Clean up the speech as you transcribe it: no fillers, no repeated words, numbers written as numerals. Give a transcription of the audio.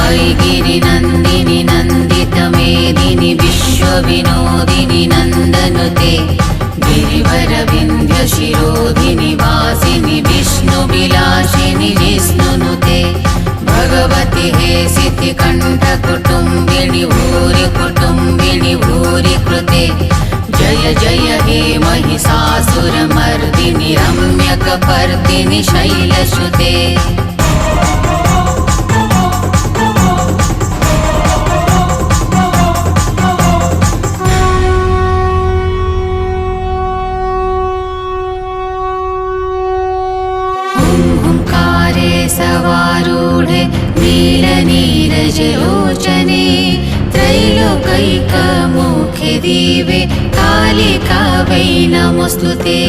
ऐगिरिनन्दिनि नन्दितमेदिनि विश्वविनोदिनि नन्दनुते गिरिवरविन्ध्यशिरोधिनि वासिनि विष्णुविलासिनि जिष्णुनुते भगवति हेसिति कण्ठकुटुम्बिनि भूरि कुटुम्बिनि भूरि कृते जय जय हे महिषासुरमर्दिनि रम्यकपर्दिनि शैलसुते सवारूढे नीलनीरजलोचने त्रैलोकैकमुखे दिवे कालिका वै नमोऽस्तुते।